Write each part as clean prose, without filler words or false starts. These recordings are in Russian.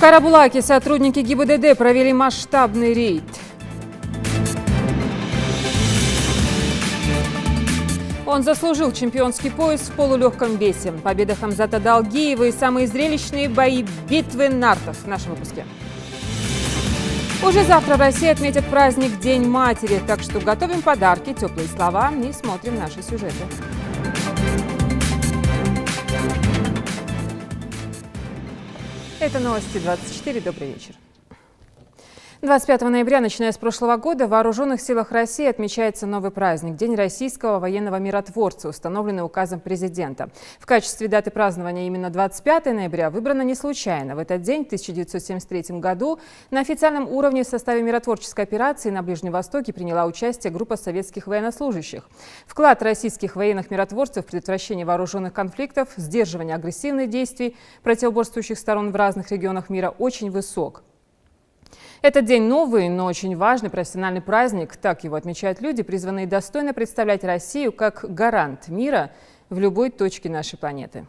Карабулаке сотрудники ГИБДД провели масштабный рейд. Он заслужил чемпионский пояс в полулегком весе. Победа Хамзата Далгиева и самые зрелищные бои битвы нартов в нашем выпуске. Уже завтра в России отметят праздник День матери, так что готовим подарки, теплые слова и смотрим наши сюжеты. Это новости 24. Добрый вечер. 25 ноября, начиная с прошлого года, в Вооруженных силах России отмечается новый праздник – День российского военного миротворца, установленный указом президента. В качестве даты празднования именно 25 ноября выбрано не случайно. В этот день, в 1973 году, на официальном уровне в составе миротворческой операции на Ближнем Востоке приняла участие группа советских военнослужащих. Вклад российских военных миротворцев в предотвращение вооруженных конфликтов, сдерживание агрессивных действий противоборствующих сторон в разных регионах мира очень высок. Этот день новый, но очень важный профессиональный праздник. Так его отмечают люди, призванные достойно представлять Россию как гарант мира в любой точке нашей планеты.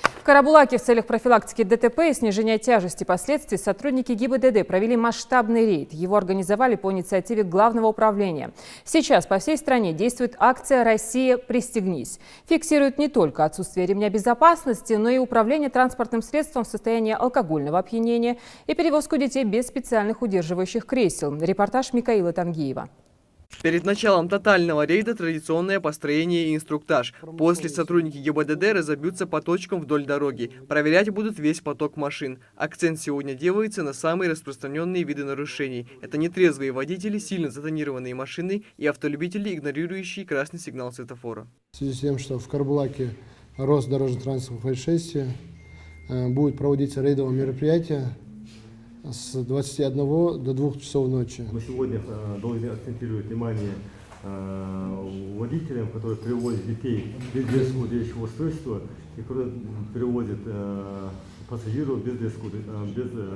В Карабулаке в целях профилактики ДТП и снижения тяжести последствий сотрудники ГИБДД провели масштабный рейд. Его организовали по инициативе Главного управления. Сейчас по всей стране действует акция «Россия, пристегнись». Фиксирует не только отсутствие ремня безопасности, но и управление транспортным средством в состоянии алкогольного опьянения и перевозку детей без специальных удерживающих кресел. Репортаж Микаила Тангиева. Перед началом тотального рейда традиционное построение и инструктаж. После сотрудники ГИБДД разобьются по точкам вдоль дороги. Проверять будут весь поток машин. Акцент сегодня делается на самые распространенные виды нарушений. Это нетрезвые водители, сильно затонированные машины и автолюбители, игнорирующие красный сигнал светофора. В связи с тем, что в Карабулаке рост дорожно-транспортных происшествий, будет проводиться рейдовое мероприятие с 21 до 2 часов ночи. Мы сегодня должны акцентировать внимание водителям, которые привозят детей без детского удерживающего устройства и которые привозят пассажиров без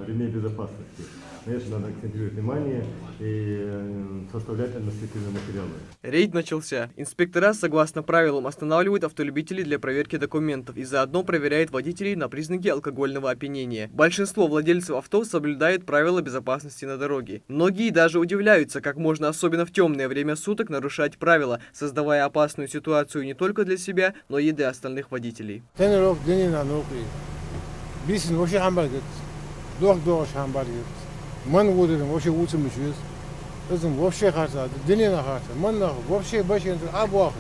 ремней безопасности. Конечно, надо акцентировать внимание и составлять административные материалы. Рейд начался. Инспектора, согласно правилам, останавливают автолюбителей для проверки документов и заодно проверяют водителей на признаки алкогольного опьянения. Большинство владельцев авто соблюдают правила безопасности на дороге. Многие даже удивляются, как можно, особенно в темное время суток, нарушать правила, создавая опасную ситуацию не только для себя, но и для остальных водителей. من ودهم вообще утим учусь. Этим вообще харта, денег харта, манна вообще башен абуахш.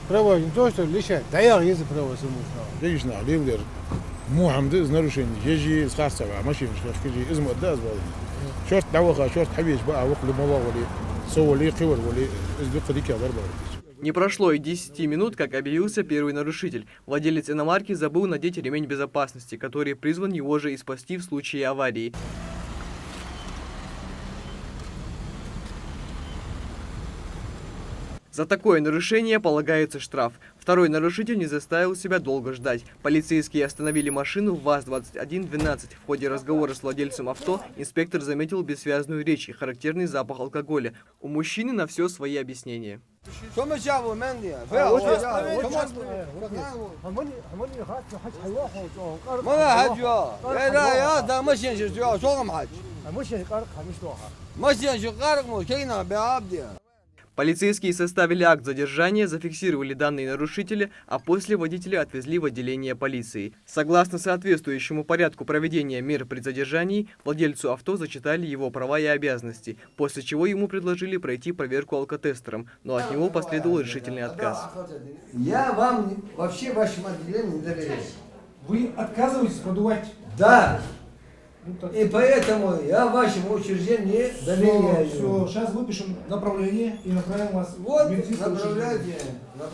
Проводим то, что лишает. Да я есть проводим нужно. Лично лидер. Мухаммад из нарушений. Ежи с харта, машин, что скажи, из модда звали. Шорт даваха, шорт хабиш, ба, вокли мавали. Совали кивар, вали, из духадика барбар. Не прошло и 10 минут, как объявился первый нарушитель. Владелец иномарки забыл надеть ремень безопасности, который призван его же и спасти в случае аварии. За такое нарушение полагается штраф. Второй нарушитель не заставил себя долго ждать. Полицейские остановили машину ВАЗ-2112. В ходе разговора с владельцем авто инспектор заметил бессвязную речь и характерный запах алкоголя. У мужчины на все свои объяснения. Полицейские составили акт задержания, зафиксировали данные нарушителя, а после водителя отвезли в отделение полиции. Согласно соответствующему порядку проведения мер при задержании, владельцу авто зачитали его права и обязанности, после чего ему предложили пройти проверку алкотестером, но от него последовал решительный отказ. Я вам вообще вашему отделению не доверяю. Вы отказываетесь продувать? Да. И поэтому я вашему учреждению не доверяю. Все, сейчас выпишем направление и направим вас в медицинское учреждение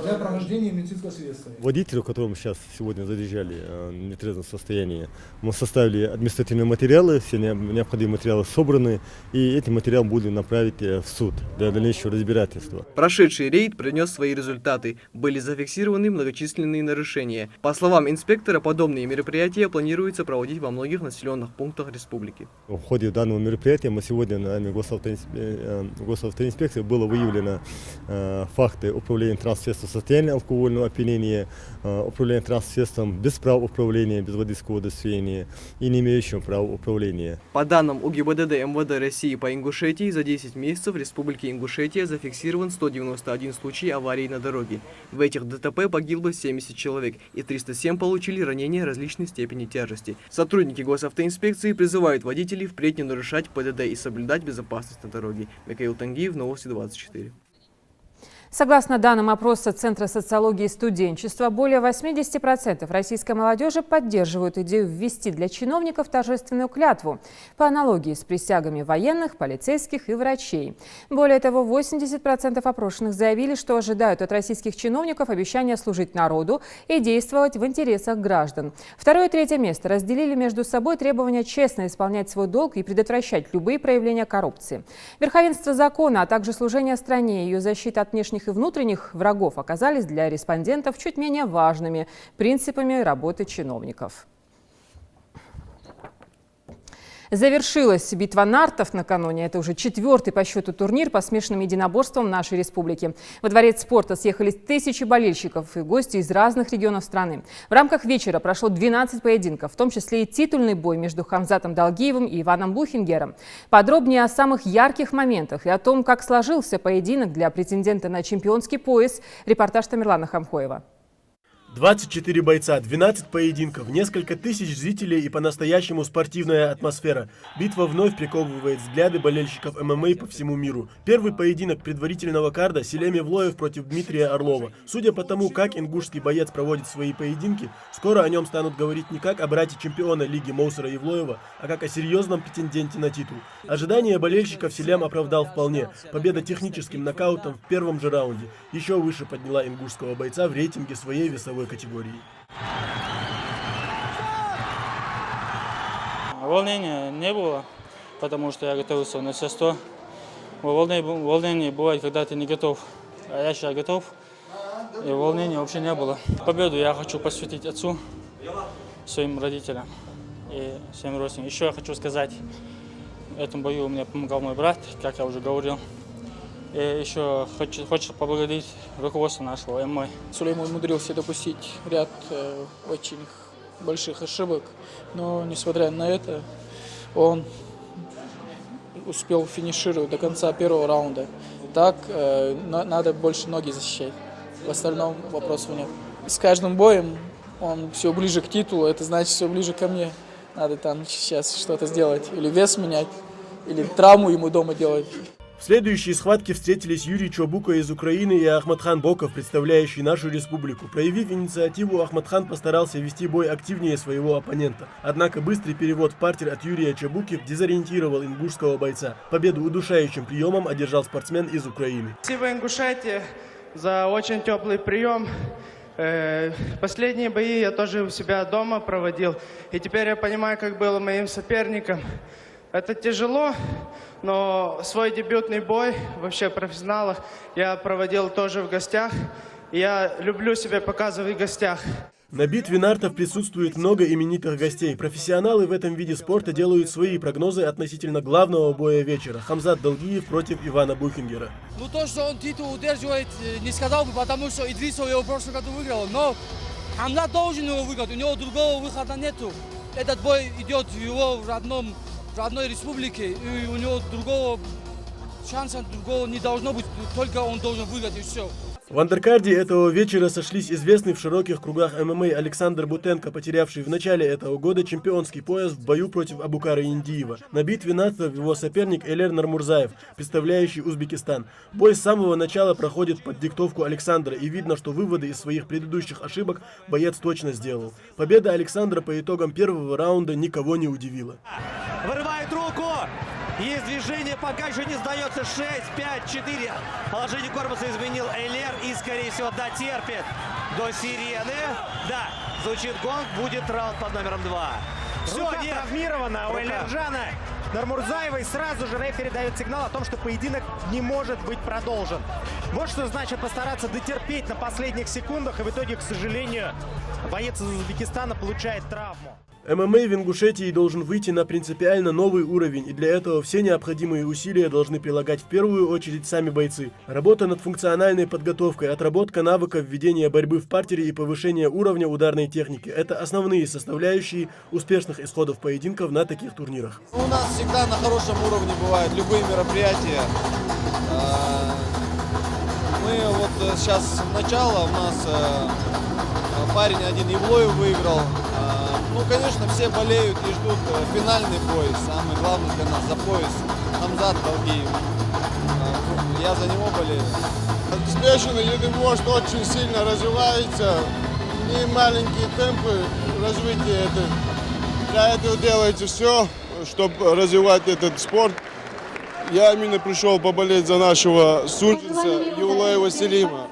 для прохождения медицинского свидетельства. Водителю, которого мы сейчас сегодня задержали в нетрезвом состоянии, мы составили административные материалы, все необходимые материалы собраны, и эти материалы будем направить в суд для дальнейшего разбирательства. Прошедший рейд принес свои результаты. Были зафиксированы многочисленные нарушения. По словам инспектора, подобные мероприятия планируется проводить во многих населенных пунктах пунктах республики. В ходе данного мероприятия мы сегодня нами госавтоинспекции было выявлено факты управления транспортом состоянием алкогольного опьянения, управления транспортом без прав управления, без водительского удостоверения и не имеющим права управления. По данным УГИБДД МВД России по Ингушетии, за 10 месяцев в Республике Ингушетия зафиксирован 191 случай аварий на дороге. В этих ДТП погибло 70 человек и 307 получили ранения различной степени тяжести. Сотрудники госавтоинспекции призывают водителей впредь не нарушать ПДД и соблюдать безопасность на дороге. Михаил Тангиев, Новости 24. Согласно данным опроса Центра социологии и студенчества, более 80% российской молодежи поддерживают идею ввести для чиновников торжественную клятву по аналогии с присягами военных, полицейских и врачей. Более того, 80% опрошенных заявили, что ожидают от российских чиновников обещания служить народу и действовать в интересах граждан. Второе и третье место разделили между собой требования честно исполнять свой долг и предотвращать любые проявления коррупции. Верховенство закона, а также служение стране и ее защита от внешних и внутренних врагов оказались для респондентов чуть менее важными принципами работы чиновников. Завершилась битва нартов накануне. Это уже 4-й по счету турнир по смешанным единоборствам в нашей республике. Во дворец спорта съехались тысячи болельщиков и гости из разных регионов страны. В рамках вечера прошло 12 поединков, в том числе и титульный бой между Хамзатом Далгиевым и Иваном Бухингером. Подробнее о самых ярких моментах и о том, как сложился поединок для претендента на чемпионский пояс, репортаж Тамерлана Хамхоева. 24 бойца, 12 поединков, несколько тысяч зрителей и по-настоящему спортивная атмосфера. Битва вновь приковывает взгляды болельщиков ММА по всему миру. Первый поединок предварительного карда — Селем Евлоев против Дмитрия Орлова. Судя по тому, как ингушский боец проводит свои поединки, скоро о нем станут говорить не как о брате чемпиона лиги Моусера Евлоева, а как о серьезном претенденте на титул. Ожидания болельщиков Селем оправдал вполне. Победа техническим нокаутом в первом же раунде еще выше подняла ингушского бойца в рейтинге своей весовой категории. Волнения не было, потому что я готовился на все 100. Волнение бывает, когда ты не готов, а я сейчас готов, и волнения вообще не было. Победу я хочу посвятить отцу, своим родителям и всем родственникам. Еще я хочу сказать, в этом бою мне помогал мой брат, как я уже говорил. И еще хочу поблагодарить руководство нашего ММА. Сулейм умудрился допустить ряд очень больших ошибок, но несмотря на это, он успел финишировать до конца первого раунда. Так надо больше ноги защищать. В остальном вопросов нет. С каждым боем он все ближе к титулу, это значит все ближе ко мне. Надо там сейчас что-то сделать, или вес менять, или травму ему дома делать. В следующей схватке встретились Юрий Чобука из Украины и Ахматхан Боков, представляющий нашу республику. Проявив инициативу, Ахматхан постарался вести бой активнее своего оппонента. Однако быстрый перевод в партер от Юрия Чобуки дезориентировал ингушского бойца. Победу удушающим приемом одержал спортсмен из Украины. Спасибо Ингушетии за очень теплый прием. Последние бои я тоже у себя дома проводил. И теперь я понимаю, как было моим соперником. Это тяжело, но свой дебютный бой, вообще профессионалах, я проводил тоже в гостях. И я люблю себя показывать в гостях. На битве нартов присутствует много именитых гостей. Профессионалы в этом виде спорта делают свои прогнозы относительно главного боя вечера. Хамзат Далгиев против Ивана Бухингера. Ну то, что он титул удерживает, не сказал бы, потому что Идрисов его в прошлом году выиграл. Но Хамзат должен его выиграть, у него другого выхода нету. Этот бой идет в его родной республике, и у него другого шанса не должно быть, только он должен выиграть и все. В андеркарде этого вечера сошлись известный в широких кругах ММА Александр Бутенко, потерявший в начале этого года чемпионский пояс в бою против Абукара Индиева. На битве нартов его соперник Элер Нармурзаев, представляющий Узбекистан. Бой с самого начала проходит под диктовку Александра, и видно, что выводы из своих предыдущих ошибок боец точно сделал. Победа Александра по итогам первого раунда никого не удивила. Вырывает руку! Есть движение, пока еще не сдается. 6, 5, 4. Положение корпуса изменил Элер и, скорее всего, дотерпит до сирены. Да, звучит гонг, будет раунд под номером 2. Все, нет, травмирована у Элерджана Нармурзаева, и сразу же рефери дает сигнал о том, что поединок не может быть продолжен. Вот что значит постараться дотерпеть на последних секундах, и в итоге, к сожалению, боец из Узбекистана получает травму. ММА в Ингушетии должен выйти на принципиально новый уровень, и для этого все необходимые усилия должны прилагать в первую очередь сами бойцы. Работа над функциональной подготовкой, отработка навыков ведения борьбы в партере и повышение уровня ударной техники – это основные составляющие успешных исходов поединков на таких турнирах. У нас всегда на хорошем уровне бывают любые мероприятия. Мы вот сейчас начало, у нас парень один Евлоев выиграл. Ну, конечно, все болеют и ждут финальный бой. Самый главный для нас за пояс. Хамзат Далгиев. Я за него болею. Успешно, единоборств очень сильно развивается. Не маленькие темпы развития. Для этого делаете все, чтобы развивать этот спорт. Я именно пришел поболеть за нашего сунженца Евлоева Селима.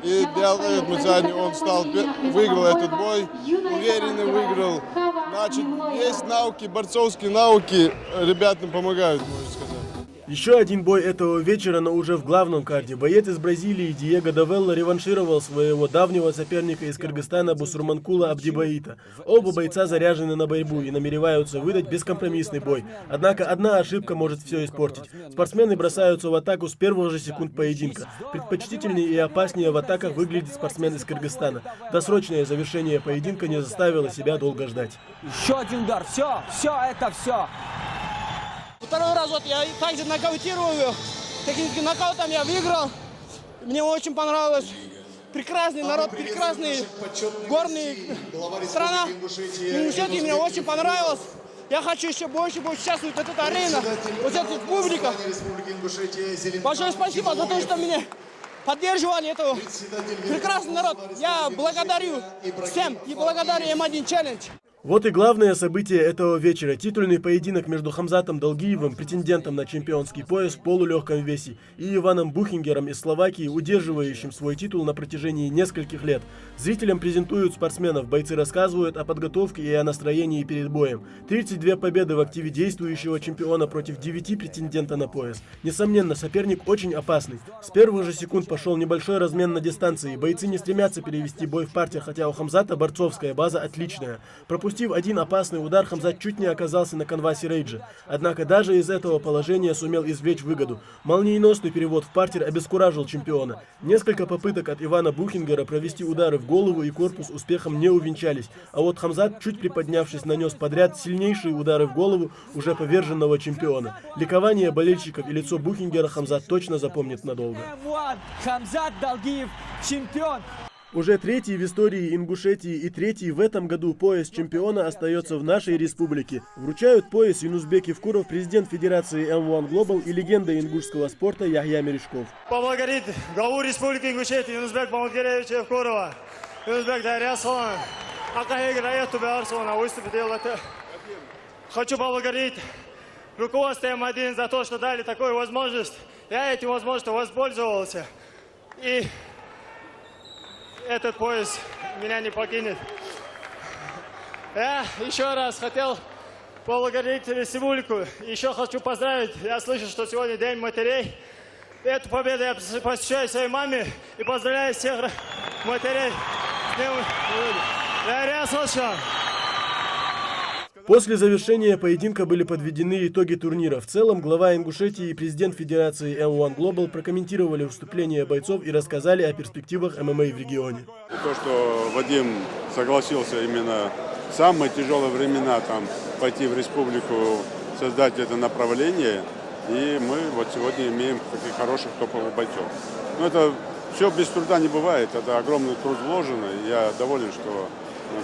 И он выиграл этот бой, уверенно выиграл. Значит, есть науки, борцовские науки, ребятам помогают, можно сказать. Еще один бой этого вечера, но уже в главном карде. Боец из Бразилии Диего Давелла реваншировал своего давнего соперника из Кыргызстана Бусурманкула Абдибаита. Оба бойца заряжены на борьбу и намереваются выдать бескомпромиссный бой. Однако одна ошибка может все испортить. Спортсмены бросаются в атаку с первых же секунд поединка. Предпочтительнее и опаснее в атаках выглядит спортсмен из Кыргызстана. Досрочное завершение поединка не заставило себя долго ждать. Еще один удар. Все, это все. Второй раз вот я также нокаутирую, техническим нокаутом я выиграл. Мне очень понравилось. Прекрасный народ, прекрасный горный страна. Ингушетия мне очень понравилось. Я хочу еще больше участвовать в этой арене, вот эта публика. Большое спасибо за то, что меня поддерживали этого прекрасный народ. Я благодарю всем и благодарю М1 Challenge. Вот и главное событие этого вечера – титульный поединок между Хамзатом Далгиевым, претендентом на чемпионский пояс в полулегком весе, и Иваном Бухингером из Словакии, удерживающим свой титул на протяжении нескольких лет. Зрителям презентуют спортсменов, бойцы рассказывают о подготовке и о настроении перед боем. 32 победы в активе действующего чемпиона против 9 претендента на пояс. Несомненно, соперник очень опасный. С первых же секунд пошел небольшой размен на дистанции. Бойцы не стремятся перевести бой в партер, хотя у Хамзата борцовская база отличная. Пропустив один опасный удар, Хамзат чуть не оказался на канвасе рейджа. Однако даже из этого положения сумел извлечь выгоду. Молниеносный перевод в партер обескуражил чемпиона. Несколько попыток от Ивана Бухингера провести удары в голову и корпус успехом не увенчались. А вот Хамзат, чуть приподнявшись, нанес подряд сильнейшие удары в голову уже поверженного чемпиона. Ликование болельщиков и лицо Бухингера Хамзат точно запомнит надолго. Хамзат Далгиев чемпион. Уже третий в истории Ингушетии и третий в этом году пояс чемпиона остается в нашей республике. Вручают пояс Юнусбек Евкуров, президент Федерации M1 Global и легенда ингушского спорта Яхья Мережков. Поблагодарить главу Республики Ингушетия Юнусбек Мамадгеровича Евкурова. Юнусбек Дарьясовна, выступит. Хочу поблагодарить руководство М1 за то, что дали такую возможность. Я этим возможностью воспользовался. И этот пояс меня не покинет. Я еще раз хотел поблагодарить республику. Еще хочу поздравить. Я слышу, что сегодня День матерей. Эту победу я посвящаю своей маме и поздравляю всех матерей. После завершения поединка были подведены итоги турнира. В целом, глава Ингушетии и президент Федерации M1 Global прокомментировали выступления бойцов и рассказали о перспективах ММА в регионе. То, что Вадим согласился именно в самые тяжелые времена пойти в республику, создать это направление, и мы вот сегодня имеем таких хороших топовых бойцов. Но это все без труда не бывает, это огромный труд вложен, и я доволен, что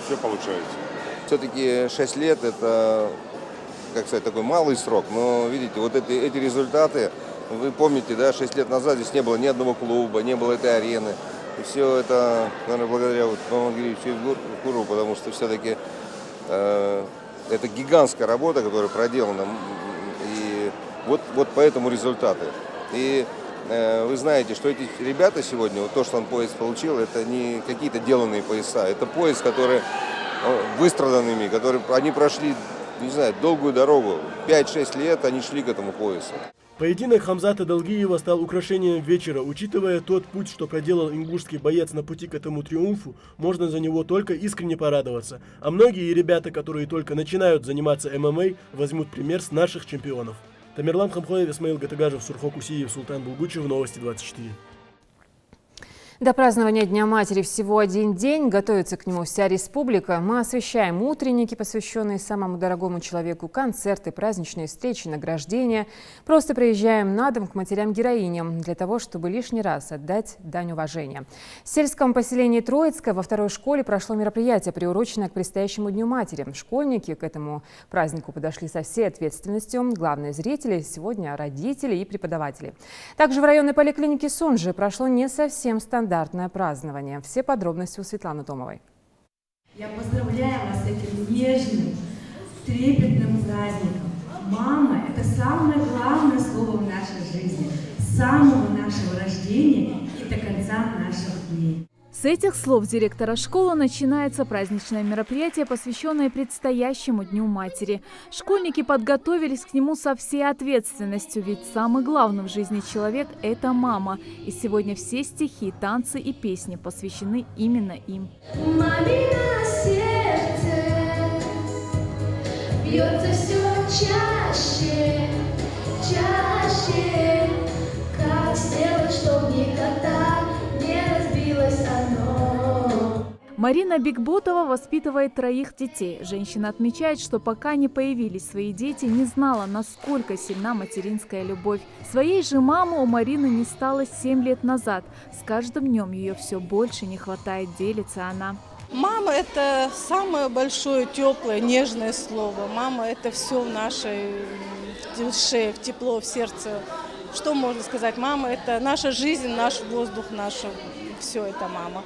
все получается. Все-таки 6 лет – это, как сказать, такой малый срок, но, видите, вот эти результаты, вы помните, да, 6 лет назад здесь не было ни одного клуба, не было этой арены. И все это, наверное, благодаря Мамаду Георгиевичу Евкурову, потому что все-таки это гигантская работа, которая проделана, и вот поэтому результаты. И вы знаете, что эти ребята сегодня, вот то, что он пояс получил, это не какие-то деланные пояса, это пояс, который выстраданными, которые они прошли, не знаю, долгую дорогу. 5-6 лет они шли к этому поясу. Поединок Хамзата Далгиева стал украшением вечера. Учитывая тот путь, что проделал ингушский боец на пути к этому триумфу, можно за него только искренне порадоваться. А многие ребята, которые только начинают заниматься ММА, возьмут пример с наших чемпионов. Тамерлан Хамхоев, Исмаил Гатагажев, Сурхок Усиев, Султан Булгучев, Новости 24. До празднования Дня матери всего один день. Готовится к нему вся республика. Мы освещаем утренники, посвященные самому дорогому человеку, концерты, праздничные встречи, награждения. Просто приезжаем на дом к матерям-героиням для того, чтобы лишний раз отдать дань уважения. В сельском поселении Троицкое во второй школе прошло мероприятие, приуроченное к предстоящему Дню матери. Школьники к этому празднику подошли со всей ответственностью. Главные зрители сегодня родители и преподаватели. Также в районной поликлинике Сунжи прошло не совсем стандартное празднование. Все подробности у Светланы Томовой. Я поздравляю вас с этим нежным, трепетным праздником. Мама – это самое главное слово в нашей жизни. С самого нашего рождения и до конца наших дней. С этих слов директора школы начинается праздничное мероприятие, посвященное предстоящему Дню матери. Школьники подготовились к нему со всей ответственностью, ведь самый главный в жизни человек – это мама. И сегодня все стихи, танцы и песни посвящены именно им. Мамино сердце бьется все чаще, чаще. Как сделать, чтоб никогда не разбилось оно. Марина Бигботова воспитывает 3 детей. Женщина отмечает, что пока не появились свои дети, не знала, насколько сильна материнская любовь. Своей же мамы у Марины не стало 7 лет назад. С каждым днем ее все больше не хватает, делится она. Мама – это самое большое, теплое, нежное слово. Мама – это все в нашей душе, в тепло, в сердце. Что можно сказать? Мама – это наша жизнь, наш воздух, наше все это мама.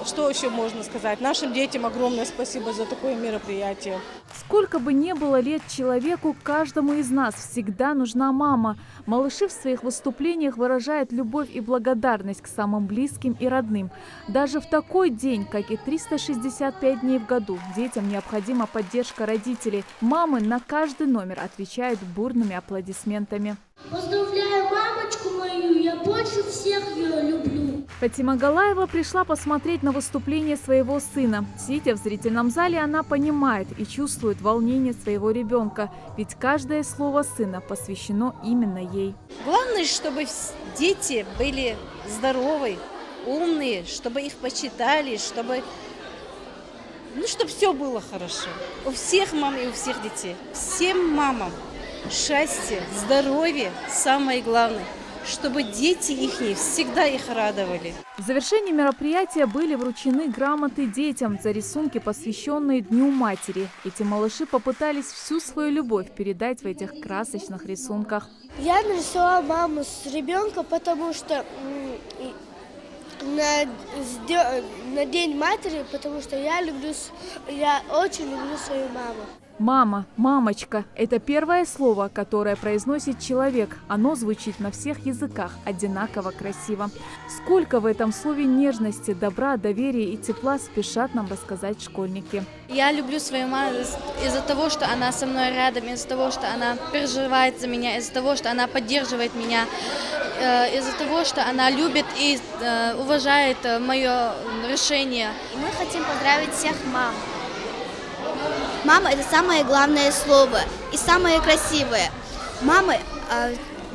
Что еще можно сказать? Нашим детям огромное спасибо за такое мероприятие. Сколько бы ни было лет человеку, каждому из нас всегда нужна мама. Малыши в своих выступлениях выражают любовь и благодарность к самым близким и родным. Даже в такой день, как и 365 дней в году, детям необходима поддержка родителей. Мамы на каждый номер отвечают бурными аплодисментами. Поздравляю мамочку мою, я больше всех ее люблю. Фатима Галаева пришла посмотреть на выступление своего сына. Сидя в зрительном зале, она понимает и чувствует волнение своего ребенка, ведь каждое слово сына посвящено именно ей. Главное, чтобы дети были здоровы, умные, чтобы их почитали, чтобы все было хорошо. У всех мам и у всех детей. Всем мамам счастье, здоровье самое главное, чтобы дети их всегда их радовали. В завершении мероприятия были вручены грамоты детям за рисунки, посвященные Дню матери. Эти малыши попытались всю свою любовь передать в этих красочных рисунках. Я нарисовала маму с ребенком, потому что на День матери, потому что я очень люблю свою маму. Мама, мамочка – это первое слово, которое произносит человек. Оно звучит на всех языках одинаково красиво. Сколько в этом слове нежности, добра, доверия и тепла спешат нам рассказать школьники. Я люблю свою маму из-за того, что она со мной рядом, из-за того, что она переживает за меня, из-за того, что она поддерживает меня, из-за того, что она любит и уважает мое решение. Мы хотим поздравить всех мам. Мама – это самое главное слово и самое красивое. Мама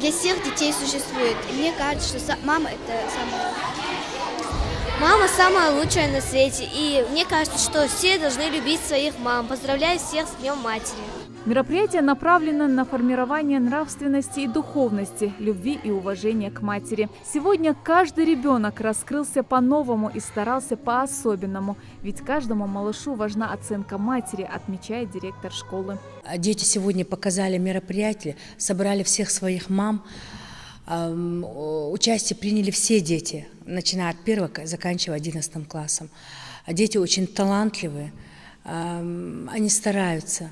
для всех детей существует. И мне кажется, что мама – это самое... Мама самая лучшая на свете. И мне кажется, что все должны любить своих мам. Поздравляю всех с Днем матери. Мероприятие направлено на формирование нравственности и духовности, любви и уважения к матери. Сегодня каждый ребенок раскрылся по-новому и старался по-особенному. Ведь каждому малышу важна оценка матери, отмечает директор школы. Дети сегодня показали мероприятие, собрали всех своих мам. Участие приняли все дети, начиная от 1 заканчивая 11 классом. Дети очень талантливые, они стараются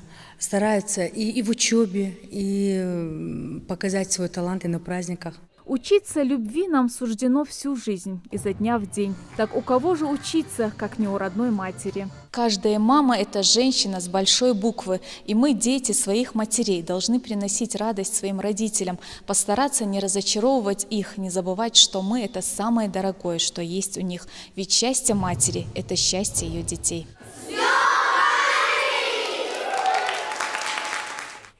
и в учебе, и показать свой талант и на праздниках. Учиться любви нам суждено всю жизнь, изо дня в день. Так у кого же учиться, как не у родной матери? Каждая мама – это женщина с большой буквы, и мы, дети своих матерей, должны приносить радость своим родителям, постараться не разочаровывать их, не забывать, что мы – это самое дорогое, что есть у них. Ведь счастье матери – это счастье ее детей.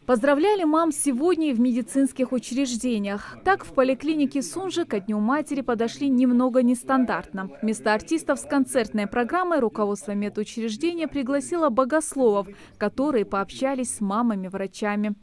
Поздравляли мам сегодня и в медицинских учреждениях. Так, в поликлинике Сунжи ко Дню матери подошли немного нестандартно. Вместо артистов с концертной программой руководство медучреждения пригласило богословов, которые пообщались с мамами-врачами.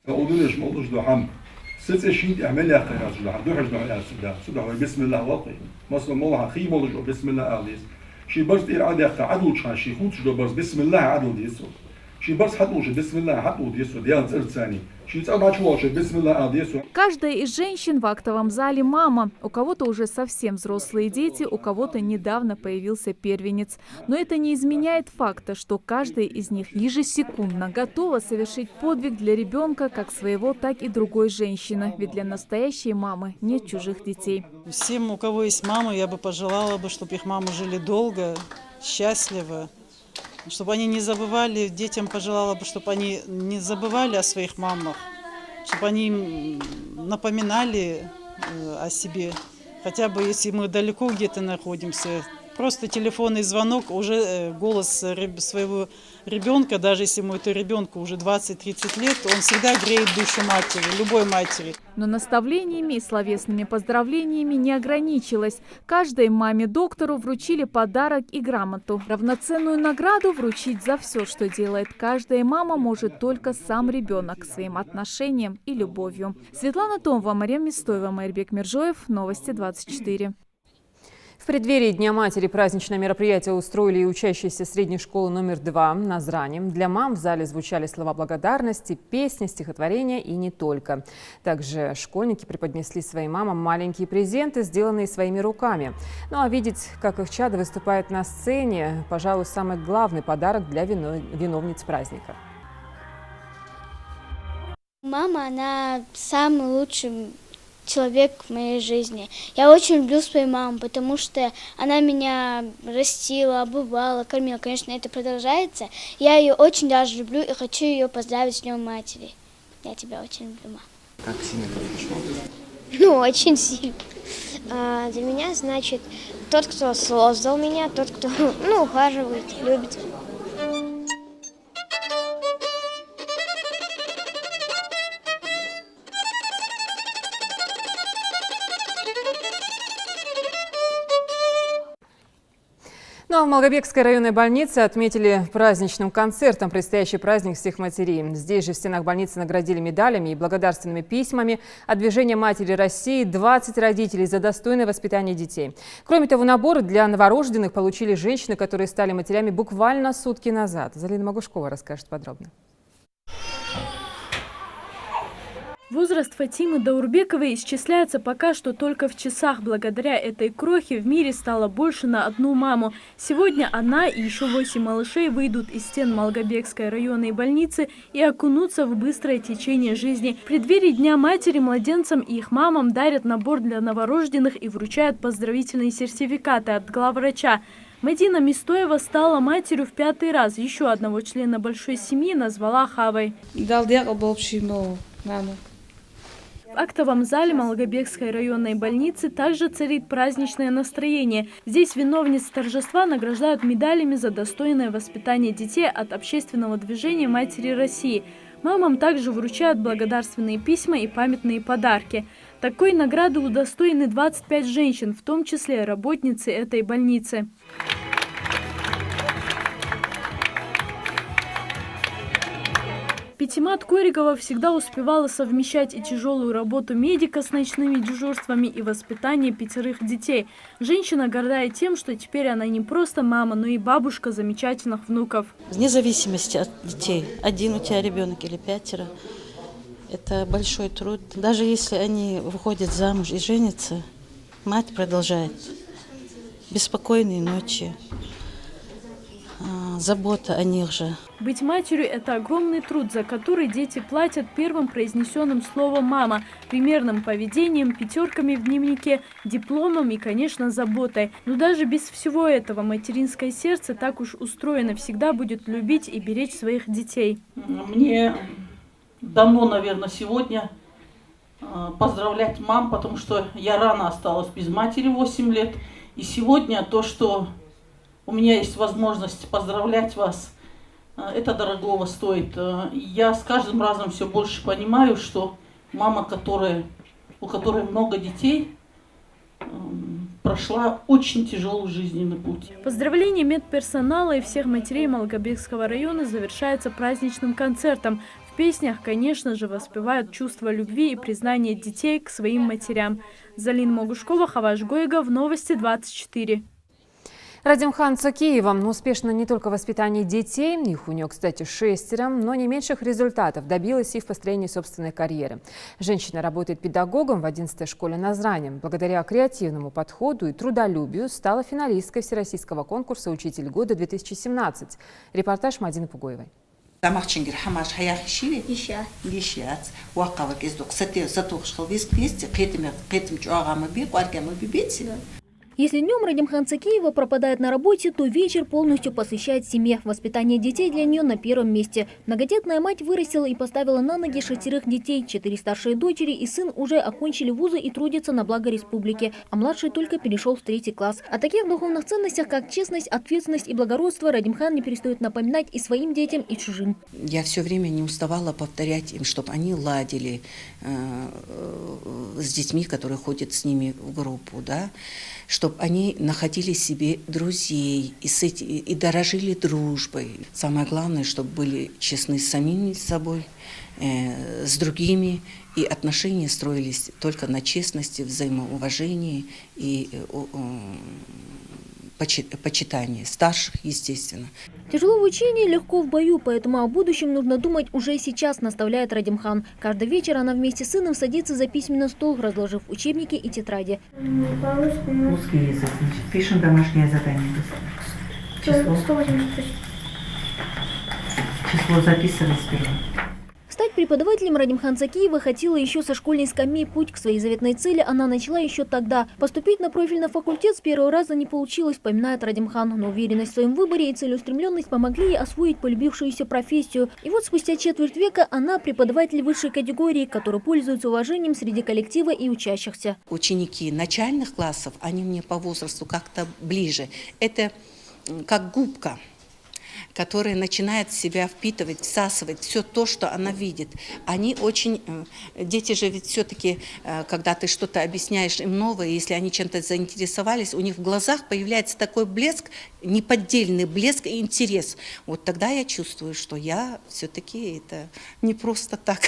Каждая из женщин в актовом зале мама. У кого-то уже совсем взрослые дети, у кого-то недавно появился первенец. Но это не изменяет факта, что каждая из них ежесекундно готова совершить подвиг для ребенка, как своего, так и другой женщины. Ведь для настоящей мамы нет чужих детей. Всем, у кого есть мама, я бы пожелала, чтобы их мамы жили долго, счастливо. Чтобы они не забывали, детям пожелала бы, чтобы они не забывали о своих мамах, чтобы они напоминали о себе. Хотя бы если мы далеко где-то находимся, просто телефонный звонок, уже голос своего ребенка, даже если ему это ребенку уже 20-30 лет, он всегда греет душу матери, любой матери. Но наставлениями и словесными поздравлениями не ограничилось. Каждой маме-доктору вручили подарок и грамоту. Равноценную награду вручить за все, что делает каждая мама, может только сам ребенок своим отношением и любовью. Светлана Томова, Мария Мистоева, Майрбек Миржоев, Новости 24. В преддверии Дня матери праздничное мероприятие устроили и учащиеся средней школы номер 2 Назрани. Для мам в зале звучали слова благодарности, песни, стихотворения и не только. Также школьники преподнесли своим мамам маленькие презенты, сделанные своими руками. Ну а видеть, как их чада выступает на сцене, пожалуй, самый главный подарок для виновниц праздника. Мама, она самый лучший человек в моей жизни. Я очень люблю свою маму, потому что она меня растила, обувала, кормила. Конечно, это продолжается. Я ее очень даже люблю и хочу ее поздравить с Днем матери. Я тебя очень люблю, мама. Как сильно любишь маму? Ну, очень сильно. Для меня, значит, тот, кто создал меня, тот, кто, ухаживает, любит. Ну а в Малгобекской районной больнице отметили праздничным концертом предстоящий праздник всех матерей. Здесь же в стенах больницы наградили медалями и благодарственными письмами от Движения матери России 20 родителей за достойное воспитание детей. Кроме того, наборы для новорожденных получили женщины, которые стали матерями буквально сутки назад. Залина Магушкова расскажет подробно. Возраст Фатимы Даурбековой исчисляется пока что только в часах. Благодаря этой крохе в мире стало больше на одну маму. Сегодня она и еще 8 малышей выйдут из стен Малгобекской районной больницы и окунутся в быстрое течение жизни. В преддверии Дня матери младенцам и их мамам дарят набор для новорожденных и вручают поздравительные сертификаты от главврача. Мадина Мистоева стала матерью в 5-й раз. Еще одного члена большой семьи назвала Хавой. В актовом зале Малгобекской районной больницы также царит праздничное настроение. Здесь виновниц торжества награждают медалями за достойное воспитание детей от общественного движения матери России. Мамам также вручают благодарственные письма и памятные подарки. Такой награды удостоены 25 женщин, в том числе работницы этой больницы. Пятимат Корикова всегда успевала совмещать и тяжелую работу медика с ночными дежурствами, и воспитание 5 детей. Женщина гордая тем, что теперь она не просто мама, но и бабушка замечательных внуков. Вне зависимости от детей, один у тебя ребенок или 5, это большой труд. Даже если они выходят замуж и женятся, мать продолжает. Беспокойные ночи, забота о них же. Быть матерью – это огромный труд, за который дети платят первым произнесенным словом «мама», примерным поведением, пятерками в дневнике, дипломом и, конечно, заботой. Но даже без всего этого материнское сердце так уж устроено, всегда будет любить и беречь своих детей. Мне дано, наверное, сегодня поздравлять мам, потому что я рано осталась без матери 8 лет. И сегодня то, что у меня есть возможность поздравлять вас, это дорогого стоит. Я с каждым разом все больше понимаю, что мама, у которой много детей, прошла очень тяжелый жизненный путь. Поздравление медперсонала и всех матерей Малгобекского района завершается праздничным концертом. В песнях, конечно же, воспевают чувство любви и признания детей к своим матерям. Залина Могушкова, Хаваш Гойгов, Новости 24. Радимхан Цокиева успешна не только в воспитании детей, их у нее, кстати, 6, но не меньших результатов добилась и в построении собственной карьеры. Женщина работает педагогом в 11-й школе Назрани. Благодаря креативному подходу и трудолюбию стала финалисткой Всероссийского конкурса «Учитель года-2017». Репортаж Мадины Пугоевой. Если днем Радимхан Цокиева пропадает на работе, то вечер полностью посвящает семье. Воспитание детей для нее на первом месте. Многодетная мать вырастила и поставила на ноги 6 детей. 4 старшие дочери и сын уже окончили вузы и трудятся на благо республики. А младший только перешел в 3 класс. О таких духовных ценностях, как честность, ответственность и благородство, Радимхан не перестает напоминать и своим детям, и чужим. Я все время не уставала повторять им, чтобы они ладили с детьми, которые ходят с ними в группу, да? Чтобы они находили себе друзей и дорожили дружбой. Самое главное, чтобы были честны с самими собой, с другими, и отношения строились только на честности, взаимоуважении и почитании старших, естественно. Тяжело в учении, легко в бою, поэтому о будущем нужно думать уже сейчас, наставляет Радимхан. Каждый вечер она вместе с сыном садится за письменный стол, разложив учебники и тетради. Русский язык. Значит, пишем домашнее задание. Число. 180. Число записывай сперва. Стать преподавателем Радимхан Цокиева хотела еще со школьной скамьи. Путь к своей заветной цели она начала еще тогда. Поступить на профильный факультет с первого раза не получилось, вспоминает Радимхан. Но уверенность в своем выборе и целеустремленность помогли ей освоить полюбившуюся профессию. И вот спустя четверть века она преподаватель высшей категории, который пользуется уважением среди коллектива и учащихся. Ученики начальных классов, они мне по возрасту как-то ближе. Это как губка, которая начинает в себя впитывать, всасывать все то, что она видит. Они очень... Дети же ведь все-таки, когда ты что-то объясняешь им новое, если они чем-то заинтересовались, у них в глазах появляется такой блеск, неподдельный блеск и интерес. Вот тогда я чувствую, что я все-таки это не просто так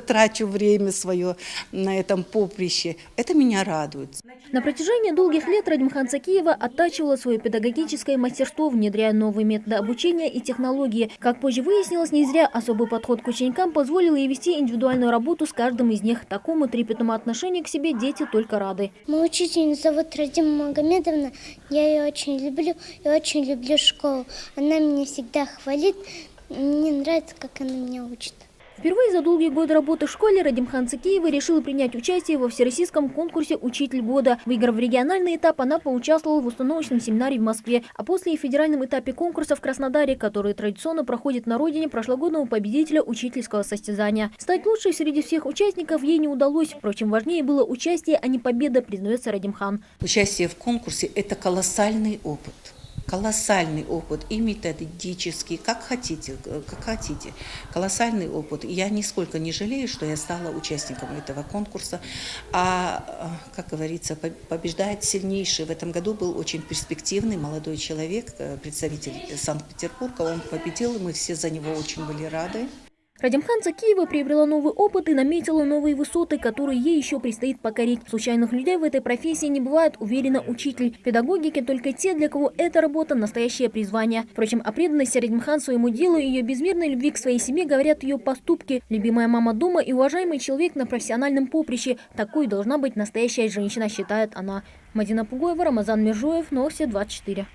трачу время свое на этом поприще. Это меня радует. На протяжении долгих лет Радимхан Цокиева оттачивала свое педагогическое мастерство, внедряя новые методы обучения и технологии. Как позже выяснилось, не зря особый подход к ученикам позволил ей вести индивидуальную работу с каждым из них. Такому трепетному отношению к себе дети только рады. Мою учительницу зовут Радима Магомедовна. Я ее очень люблю и очень люблю школу. Она меня всегда хвалит. Мне нравится, как она меня учит. Впервые за долгие годы работы в школе Радимхан Цокиева решила принять участие во всероссийском конкурсе «Учитель года». Выиграв региональный этап, она поучаствовала в установочном семинаре в Москве, а после и в федеральном этапе конкурса в Краснодаре, который традиционно проходит на родине прошлогоднего победителя учительского состязания. Стать лучшей среди всех участников ей не удалось. Впрочем, важнее было участие, а не победа, признается Радимхан. Участие в конкурсе – это колоссальный опыт. Колоссальный опыт и методический, как хотите. Колоссальный опыт. Я нисколько не жалею, что я стала участником этого конкурса. А, как говорится, побеждает сильнейший. В этом году был очень перспективный молодой человек, представитель Санкт-Петербурга. Он победил, и мы все за него очень были рады. Радимхан Цокиева приобрела новый опыт и наметила новые высоты, которые ей еще предстоит покорить. Случайных людей в этой профессии не бывает, уверена учитель. Педагогики только те, для кого эта работа – настоящее призвание. Впрочем, о преданности Радимхан своему делу и ее безмерной любви к своей семье говорят ее поступки. Любимая мама дома и уважаемый человек на профессиональном поприще. Такой должна быть настоящая женщина, считает она. Мадина Пугоева, Рамазан Миржоев, Новости 24.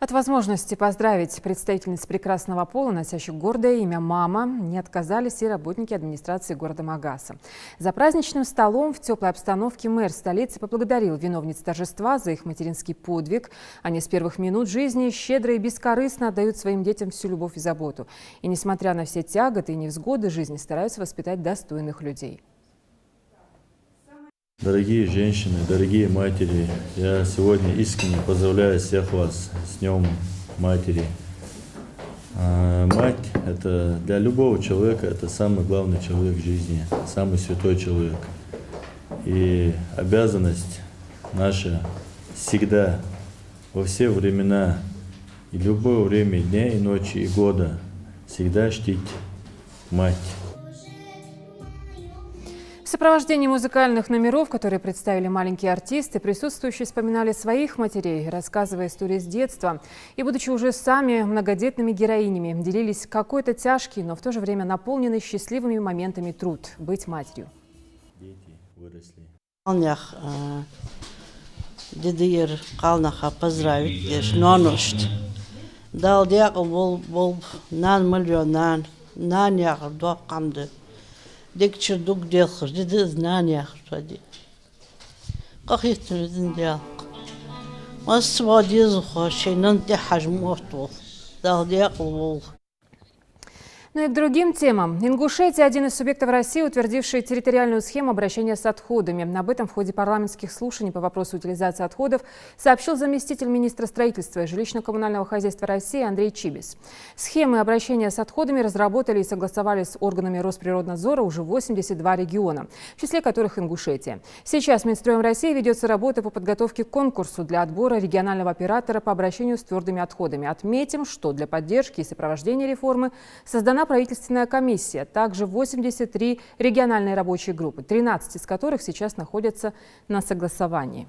От возможности поздравить представительниц прекрасного пола, носящих гордое имя «Мама», не отказались и работники администрации города Магаса. За праздничным столом в теплой обстановке мэр столицы поблагодарил виновниц торжества за их материнский подвиг. Они с первых минут жизни щедро и бескорыстно отдают своим детям всю любовь и заботу. И, несмотря на все тяготы и невзгоды жизни, стараются воспитать достойных людей. Дорогие женщины, дорогие матери, я сегодня искренне поздравляю всех вас с Днем Матери. Мать – это для любого человека, это самый главный человек в жизни, самый святой человек. И обязанность наша всегда, во все времена, и любое время дня и ночи и года, всегда чтить мать. В сопровождении музыкальных номеров, которые представили маленькие артисты, присутствующие вспоминали своих матерей, рассказывая истории с детства. И, будучи уже сами многодетными героинями, делились какой-то тяжкий, но в то же время наполненный счастливыми моментами труд – быть матерью. Дети выросли. Дедир қалнаха поздравить, еш ноношт. Дал дякл бол нан миллионан, нан яғыр дуаққамды. Декчер дук делхыр, деди знан яғыр туади. Қақиқтыр дин дялқ. Мас вадезу хошей, нан те хажмортул. Дал дякл бол. Ну и к другим темам. Ингушетия – один из субъектов России, утвердивший территориальную схему обращения с отходами. Об этом в ходе парламентских слушаний по вопросу утилизации отходов сообщил заместитель министра строительства и жилищно-коммунального хозяйства России Андрей Чибис. Схемы обращения с отходами разработали и согласовали с органами Росприроднадзора уже 82 региона, в числе которых Ингушетия. Сейчас Минстроем России ведется работа по подготовке к конкурсу для отбора регионального оператора по обращению с твердыми отходами. Отметим, что для поддержки и сопровождения реформы создана правительственная комиссия, также 83 региональные рабочие группы, 13 из которых сейчас находятся на согласовании.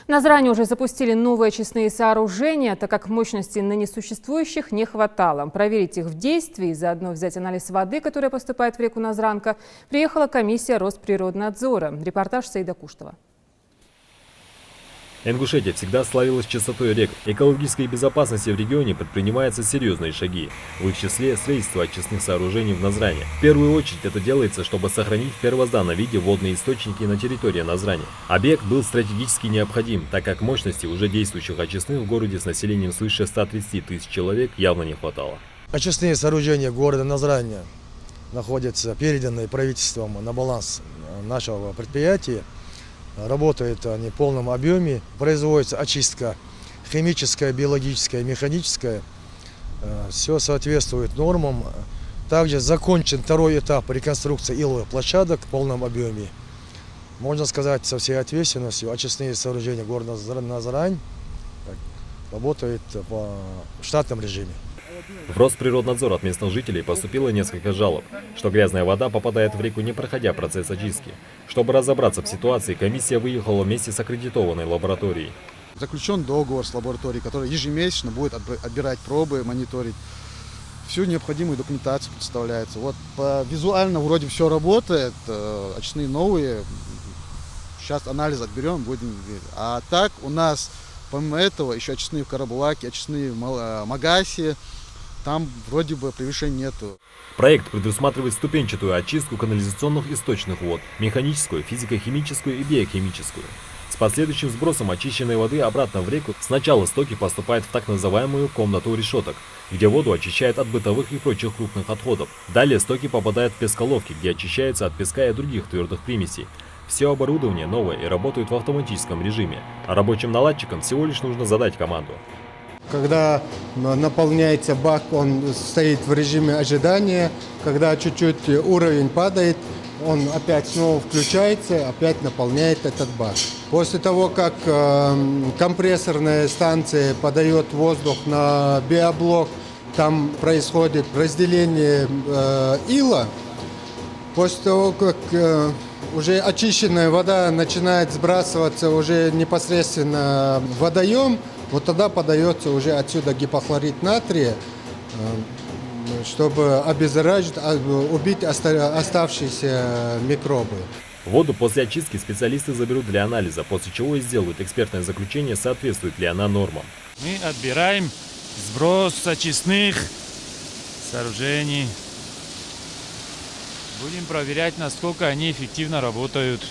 В Назране уже запустили новые очистные сооружения, так как мощности ныне существующих не хватало. Проверить их в действии и заодно взять анализ воды, которая поступает в реку Назранка, приехала комиссия Росприроднадзора. Репортаж Саида Куштова. Ингушетия всегда славилась чистотой рек. Экологической безопасности в регионе предпринимаются серьезные шаги. В их числе строительство очистных сооружений в Назране. В первую очередь это делается, чтобы сохранить в первозданном виде водные источники на территории Назрани. Объект был стратегически необходим, так как мощности уже действующих очистных в городе с населением свыше 130 тысяч человек явно не хватало. Очистные сооружения города Назрани находятся переданные правительством на баланс нашего предприятия. Работают они в полном объеме, производится очистка химическая, биологическая, механическая. Все соответствует нормам. Также закончен второй этап реконструкции иловых площадок в полном объеме. Можно сказать со всей ответственностью, очистные сооружения города Назрань работают в штатном режиме. В Росприроднадзор от местных жителей поступило несколько жалоб, что грязная вода попадает в реку, не проходя процесс очистки. Чтобы разобраться в ситуации, комиссия выехала вместе с аккредитованной лабораторией. Заключен договор с лабораторией, которая ежемесячно будет отбирать пробы, мониторить. Всю необходимую документацию представляется. Вот визуально вроде все работает, очистные новые. Сейчас анализ отберем, будем видеть. А так у нас, помимо этого, еще очистные в Карабулаке, очистные в Магасе. Там вроде бы превышений нету. Проект предусматривает ступенчатую очистку канализационных источных вод, механическую, физико-химическую и биохимическую. С последующим сбросом очищенной воды обратно в реку сначала стоки поступают в так называемую комнату решеток, где воду очищают от бытовых и прочих крупных отходов. Далее стоки попадают в песколовки, где очищаются от песка и других твердых примесей. Все оборудование новое и работает в автоматическом режиме, а рабочим наладчикам всего лишь нужно задать команду. Когда наполняется бак, он стоит в режиме ожидания. Когда чуть-чуть уровень падает, он опять снова включается, опять наполняет этот бак. После того, как компрессорная станция подает воздух на биоблок, там происходит разделение ила. После того, как уже очищенная вода начинает сбрасываться уже непосредственно в водоем, вот тогда подается уже отсюда гипохлорид натрия, чтобы обеззаразить, убить оставшиеся микробы. Воду после очистки специалисты заберут для анализа, после чего и сделают экспертное заключение, соответствует ли она нормам. Мы отбираем сброс очистных сооружений. Будем проверять, насколько они эффективно работают.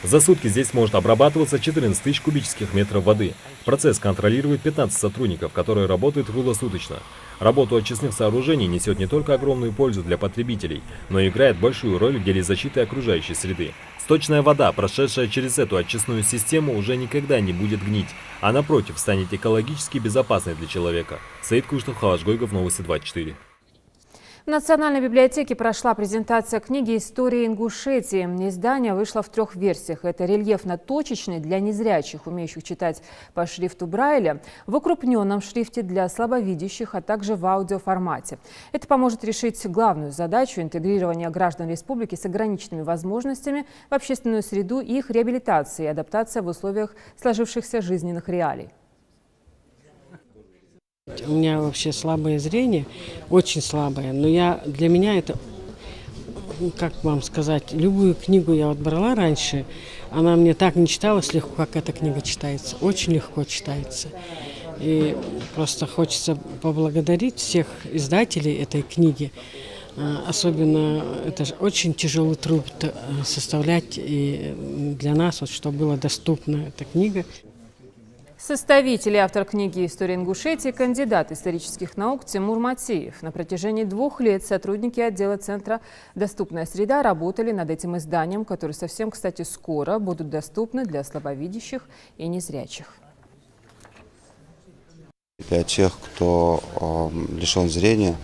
За сутки здесь может обрабатываться 14 тысяч кубических метров воды. Процесс контролирует 15 сотрудников, которые работают круглосуточно. Работа очистных сооружений несет не только огромную пользу для потребителей, но и играет большую роль в деле защиты окружающей среды. Сточная вода, прошедшая через эту очистную систему, уже никогда не будет гнить, а напротив станет экологически безопасной для человека. Саид Куштов, Халаш Гойгов, Новости 24. В Национальной библиотеке прошла презентация книги «История Ингушетии». Издание вышло в 3 версиях. Это рельефно-точечный для незрячих, умеющих читать по шрифту Брайля, в укрупненном шрифте для слабовидящих, а также в аудиоформате. Это поможет решить главную задачу интегрирования граждан республики с ограниченными возможностями в общественную среду и их реабилитации и адаптация в условиях сложившихся жизненных реалий. У меня вообще слабое зрение, очень слабое, но для меня это, как вам сказать, любую книгу я вот брала раньше, она мне так не читалась легко, как эта книга читается, очень легко читается. И просто хочется поблагодарить всех издателей этой книги, особенно это же очень тяжелый труд составлять, и для нас, вот, чтобы была доступна эта книга. Составитель и автор книги «История Ингушетии», кандидат исторических наук Тимур Матеев. На протяжении 2 лет сотрудники отдела Центра «Доступная среда» работали над этим изданием, которое совсем, кстати, скоро будут доступны для слабовидящих и незрячих. Для тех, кто лишен зрения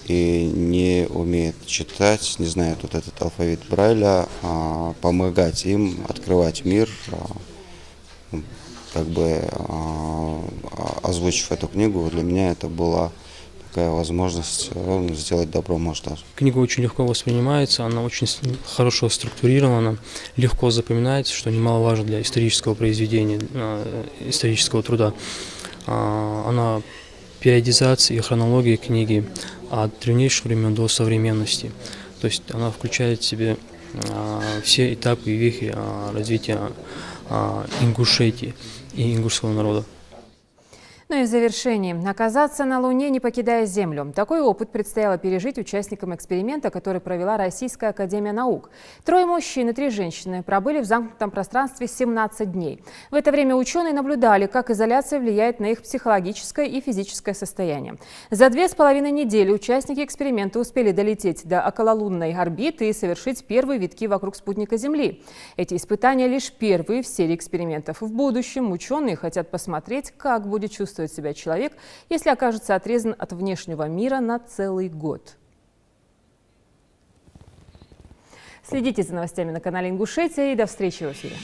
и не умеет читать, не знает вот этот алфавит Брайля, помогать им открывать мир, как бы озвучив эту книгу, для меня это была такая возможность сделать добро, может, даже. Книга очень легко воспринимается, она очень хорошо структурирована, легко запоминается, что немаловажно для исторического произведения, исторического труда. Она периодизация и хронология книги от древнейших времен до современности. То есть она включает в себя все этапы и вехи развития Ингушетии и ингушского народа. Ну и в завершении. Оказаться на Луне, не покидая Землю. Такой опыт предстояло пережить участникам эксперимента, который провела Российская академия наук. 3 мужчин и 3 женщины пробыли в замкнутом пространстве 17 дней. В это время ученые наблюдали, как изоляция влияет на их психологическое и физическое состояние. За 2,5 недели участники эксперимента успели долететь до окололунной орбиты и совершить первые витки вокруг спутника Земли. Эти испытания лишь первые в серии экспериментов. В будущем ученые хотят посмотреть, как будет чувствовать себя человек, если окажется отрезан от внешнего мира на целый год. Следите за новостями на канале Ингушетия и до встречи в эфире.